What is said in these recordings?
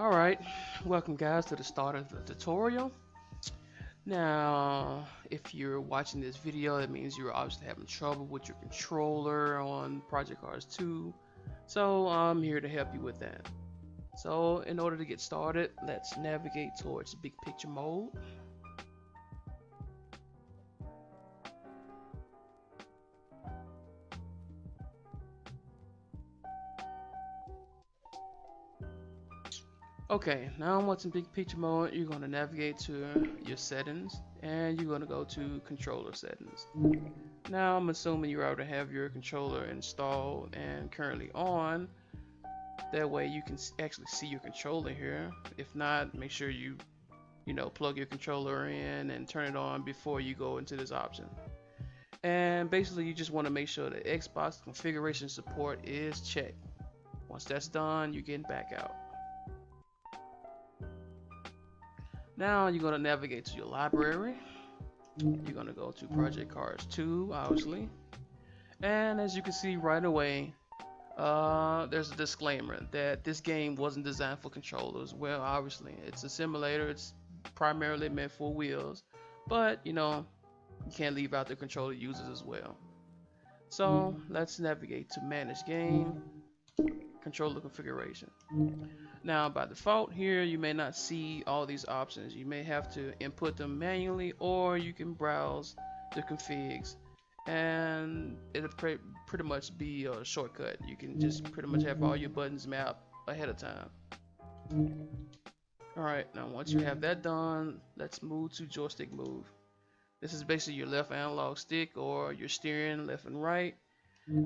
Alright, welcome guys to the start of the tutorial. Now, if you're watching this video, that means you're obviously having trouble with your controller on Project Cars 2. So I'm here to help you with that. So in order to get started, let's navigate towards big picture mode. Okay, now once in big picture mode, you're going to navigate to your settings and you're going to go to controller settings. Now I'm assuming you already have your controller installed and currently on. That way you can actually see your controller here. If not, make sure you plug your controller in and turn it on before you go into this option. And basically you just want to make sure that Xbox configuration support is checked. Once that's done, you're getting back out. Now you're going to navigate to your library. You're going to go to Project Cars 2, obviously. And as you can see right away, there's a disclaimer that this game wasn't designed for controllers. Well, obviously, it's a simulator. It's primarily meant for wheels. But, you can't leave out the controller users as well. So let's navigate to Manage Game, Controller Configuration. Now by default here, you may not see all these options. You may have to input them manually, or you can browse the configs and it'll pretty much be a shortcut. You can just pretty much have all your buttons mapped ahead of time. Alright, now once you have that done, let's move to joystick move. This is basically your left analog stick or your steering left and right.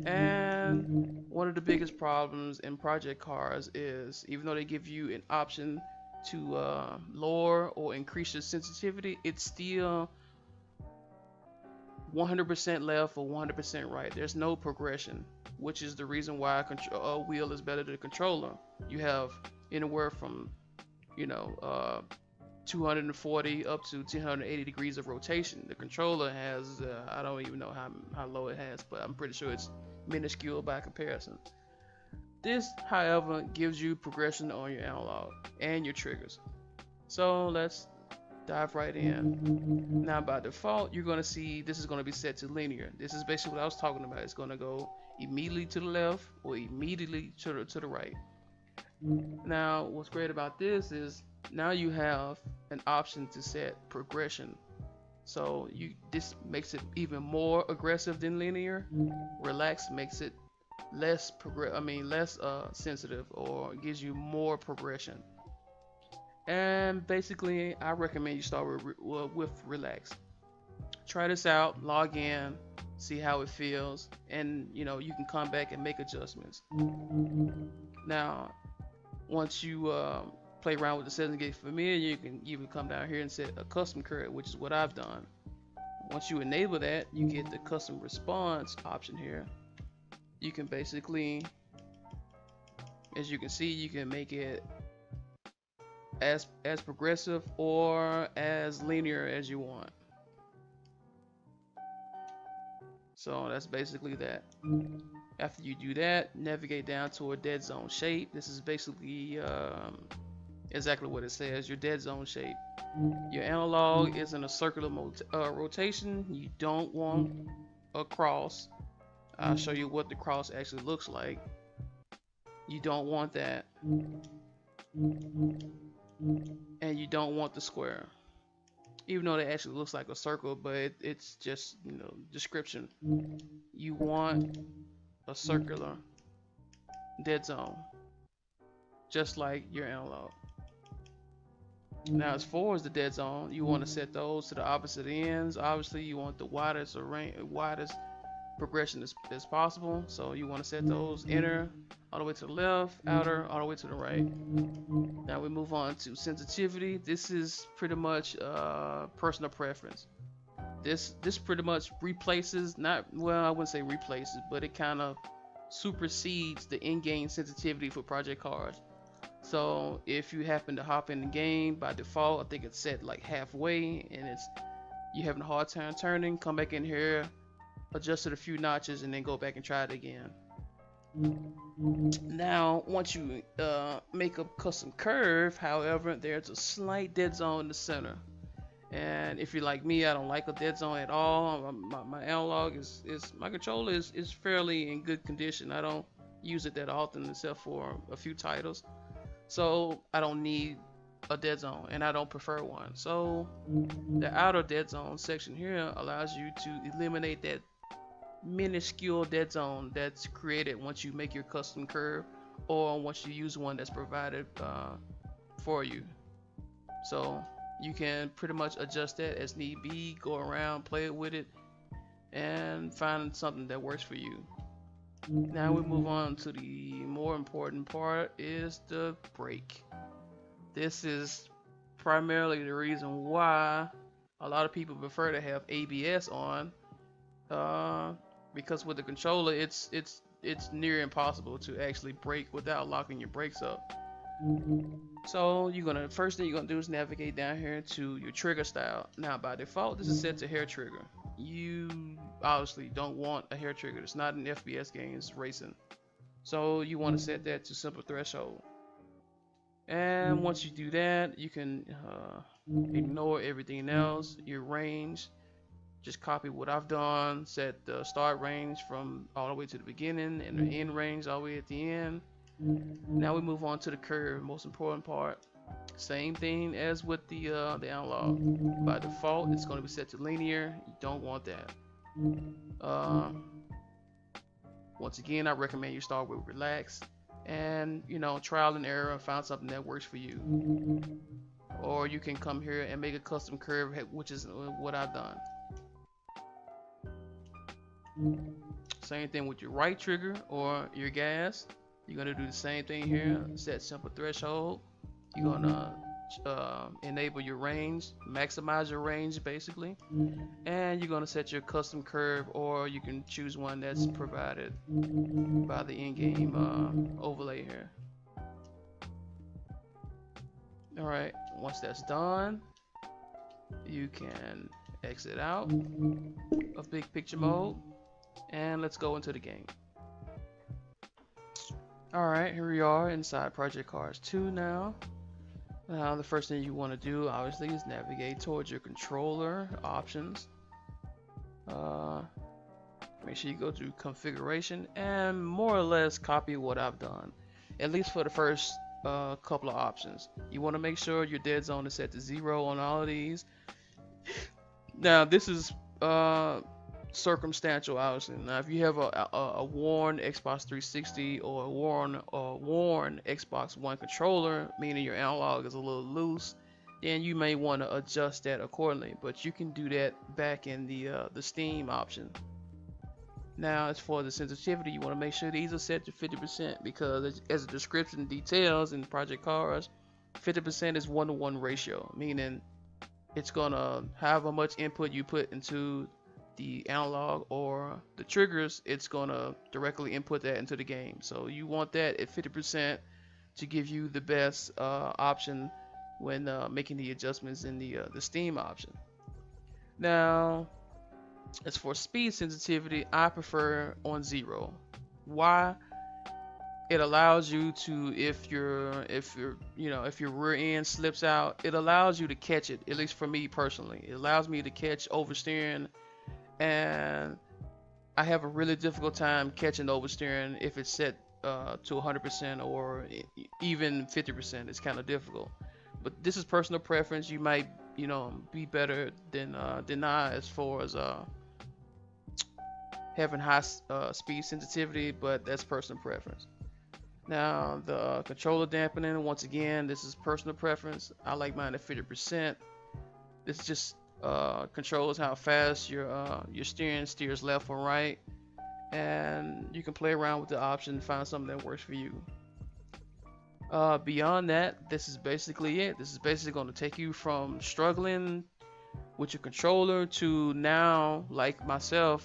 And one of the biggest problems in Project Cars is, even though they give you an option to lower or increase your sensitivity, it's still 100% left or 100% right. There's no progression, which is the reason why a wheel is better than a controller. You have anywhere from 240 up to 280 degrees of rotation. The controller has I don't even know how low it has, but I'm pretty sure it's minuscule by comparison. This, however, gives you progression on your analog and your triggers. So let's dive right in. Now by default, you're going to see this is going to be set to linear. This is basically what I was talking about. It's going to go immediately to the left or immediately to the right. Now what's great about this is now you have an option to set progression. So this makes it even more aggressive than linear. Relax makes it less sensitive, or gives you more progression. And basically I recommend you start with relax. Try this out, log in, see how it feels, and you can come back and make adjustments. Now once you play around with the settings, get familiar, you can even come down here and set a custom curve, which is what I've done. Once you enable that, you get the custom response option here. You can basically, as you can see, you can make it as progressive or as linear as you want. So that's basically that. After you do that, navigate down to a dead zone shape. This is basically exactly what it says, your dead zone shape. Your analog is in a circular rotation. You don't want a cross. I'll show you what the cross actually looks like. You don't want that. And you don't want the square. Even though it actually looks like a circle, but it's just, description. You want a circular dead zone, just like your analog. Now as far as the dead zone, you want to set those to the opposite ends. Obviously you want the widest progression as possible, so you want to set those inner all the way to the left, outer all the way to the right. Now we move on to sensitivity. This is pretty much personal preference. This pretty much replaces, I wouldn't say replaces, but it kind of supersedes the in-game sensitivity for Project Cars. So if you happen to hop in the game, by default I think it's set like halfway and you're having a hard time turning, come back in here, adjust it a few notches, and then go back and try it again. Now, once you make a custom curve, however, there's a slight dead zone in the center. And if you're like me, I don't like a dead zone at all. My analog is my controller is fairly in good condition. I don't use it that often except for a few titles. So I don't need a dead zone and I don't prefer one. So the outer dead zone section here allows you to eliminate that minuscule dead zone that's created once you make your custom curve or once you use one that's provided for you. So you can pretty much adjust that as need be, go around, play with it, and find something that works for you. Now we move on to the more important part, is the brake. This is primarily the reason why a lot of people prefer to have ABS on, because with the controller it's near impossible to actually brake without locking your brakes up. So first thing you're gonna do is navigate down here to your trigger style. Now by default this is set to hair trigger. You obviously don't want a hair trigger. It's not an FPS game, it's racing. So you want to set that to simple threshold. And once you do that, you can ignore everything else. Your range, just copy what I've done. Set the start range from all the way to the beginning and the end range all the way at the end. Now we move on to the curve, most important part. Same thing as with the analog. By default, it's going to be set to linear. You don't want that. Once again, I recommend you start with relax and trial and error and find something that works for you. Or you can come here and make a custom curve, which is what I've done. Same thing with your right trigger or your gas. You're gonna do the same thing here. Set simple threshold. You're gonna enable your range, maximize your range basically, and you're gonna set your custom curve, or you can choose one that's provided by the in-game overlay here. Alright, once that's done, you can exit out of big picture mode and let's go into the game. Alright, here we are inside Project Cars 2 now. Now the first thing you want to do obviously is navigate towards your controller options. Make sure you go to configuration and more or less copy what I've done, at least for the first couple of options. You want to make sure your dead zone is set to 0 on all of these. Now this is circumstantial, obviously. Now if you have a worn Xbox 360 or a worn Xbox One controller, meaning your analog is a little loose, then you may want to adjust that accordingly, but you can do that back in the Steam option. Now as for the sensitivity, you want to make sure these are set to 50%, because as the description details in Project Cars, 50% is 1-to-1 ratio, meaning it's gonna however much input you put into the analog or the triggers, it's gonna directly input that into the game. So you want that at 50% to give you the best option when making the adjustments in the Steam option. Now as for speed sensitivity, I prefer on 0. Why? It allows you to, if your rear end slips out, it allows you to catch it. At least for me personally, it allows me to catch oversteering, and I have a really difficult time catching oversteering if it's set to 100% or even 50%. It's kind of difficult, but this is personal preference. You might be better than I as far as having high speed sensitivity, but that's personal preference. Now the controller dampening, once again, this is personal preference. I like mine at 50%. This just controls how fast your steering steers left or right, and you can play around with the option and find something that works for you. Beyond that, this is basically it. This is basically going to take you from struggling with your controller to now, like myself,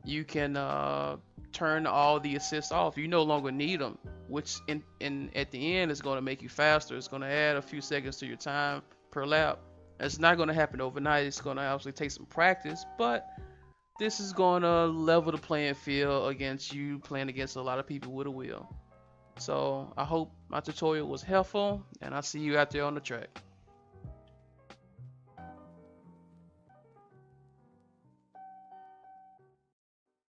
you can turn all the assists off. You no longer need them, which at the end is going to make you faster. It's going to add a few seconds to your time per lap. It's not going to happen overnight. It's going to obviously take some practice, but this is going to level the playing field against you playing against a lot of people with a wheel. So I hope my tutorial was helpful, and I'll see you out there on the track.